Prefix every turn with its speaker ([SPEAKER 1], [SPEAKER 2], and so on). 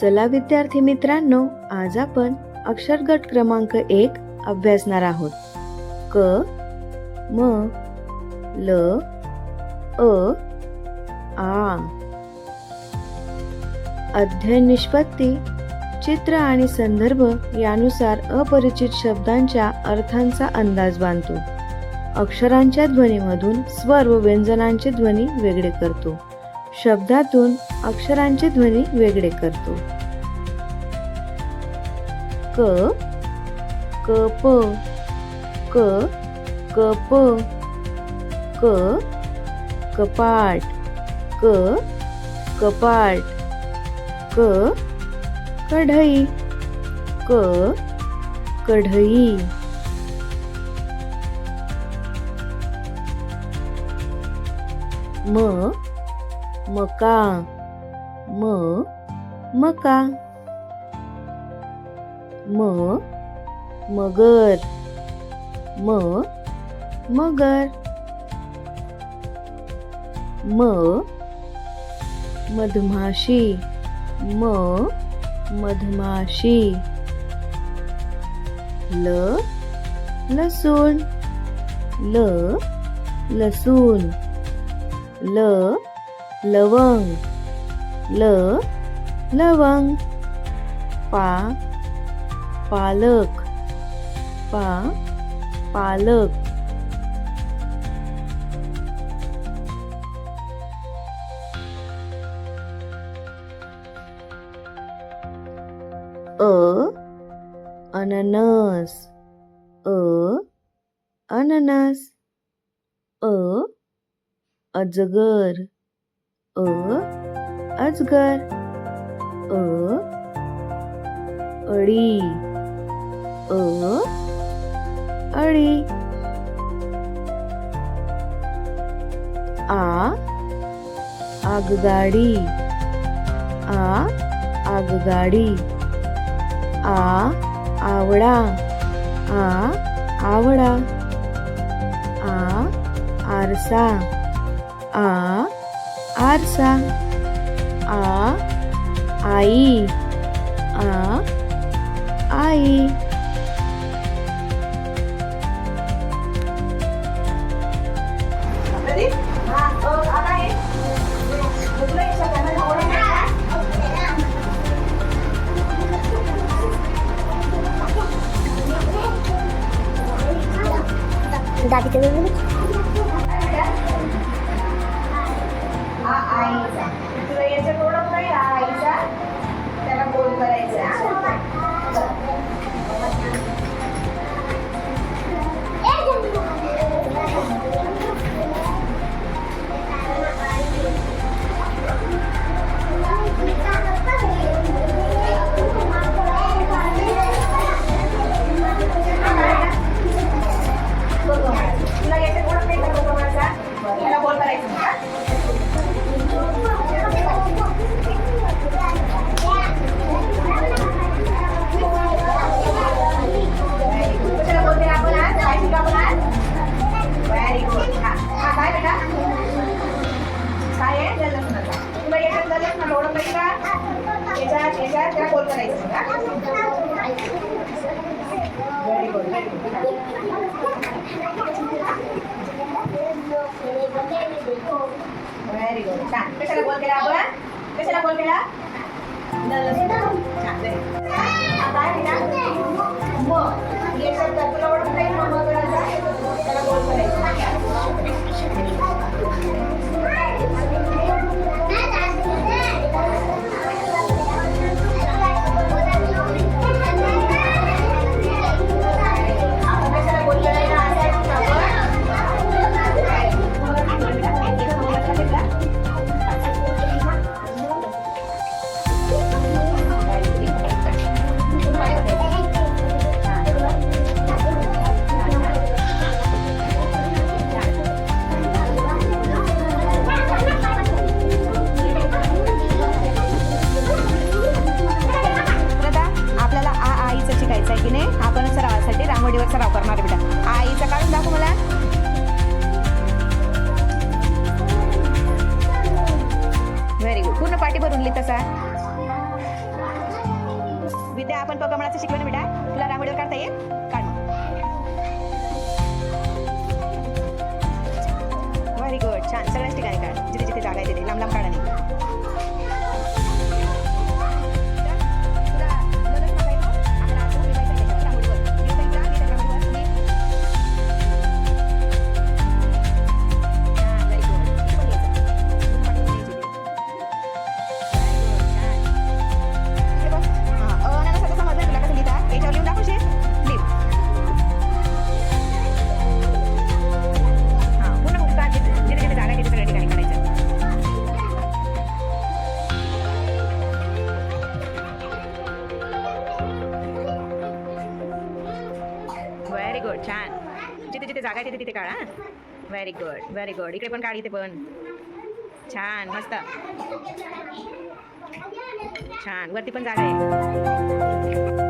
[SPEAKER 1] चला विद्यार्थी मित्रांनो, आज आपण अक्षर गट क्रमांक 1 अभ्यासणार आहोत. क, म, ल, अ, आ. अध्ययन निष्पत्ती, चित्र आणि संदर्भ यानुसार अपरिचित शब्दांच्या अर्थांचा अंदाज बांधतो. अक्षरांच्या ध्वनीमधून स्वर व व्यंजनांचे ध्वनी वेगळे करतो. शब्दातून अक्षरांचे ध्वनी वेगळे करतो. क, कप, क, कप, क, कपाट, क, कपाट, क, कढई, क, कढई. म, मका, म, मका. म, मगर, म, मगर. म, मधमाशी, म, मधमाशी. ल, लसूण, ल, लसूण. ल, लवंग, ल, लवंग. पा, पालक, पा, पालक. अ, अननस, अ, अननस. अ, अजगर, अ, अजगर. अ, अळी, अ, अळी. आ, आगगाडी, आ, आगगाडी. आ, आवळा, आ, आवळा. आ, आरसा, आ, आरसा. आ, आई, आ, आई.
[SPEAKER 2] दादी तुम्ही
[SPEAKER 3] आईचा तुला याच्यात ओळख नाही. आईचा त्याला गोल करायचा. तुला याच्यात ओळख नाही का कोकोमाचा? त्याला गोल करायचं का? Very good. हा काय बेटा? काय आहे? लसणाचा. तुला याच्यात लसणाला ओळख नाही का? याच्यात त्याला गोल करायचं का? Very good. Very good. छान. कशाला गोल केला आपण? कशाला गोल केला? छान. काय बेटा? मग याच्यात तुला ओळख नाही मग त्याला गोल करायचं. रांगोळीवर सराव करणार बेटा. आईचा काढून दाखव मला. Very good. पूर्ण पाठी भरून लिहित असा. आपण कमळाचं शिकलो ना बेटा, तुला रांगोळीवर काढता येईल? काढ मग. व्हेरी गुड, छान. सगळ्याच ठिकाणी काढ, जिथे जिथे जागा आहे तिथे. लांब लांब काढा नाही. व्हेरी गुड, छान. जिथे जिथे जागा आहे तिथे तिथे काढा. Very good, very good. इकडे पण काढ, इथे पण. छान, मस्त. छान, वरती पण जागा आहे.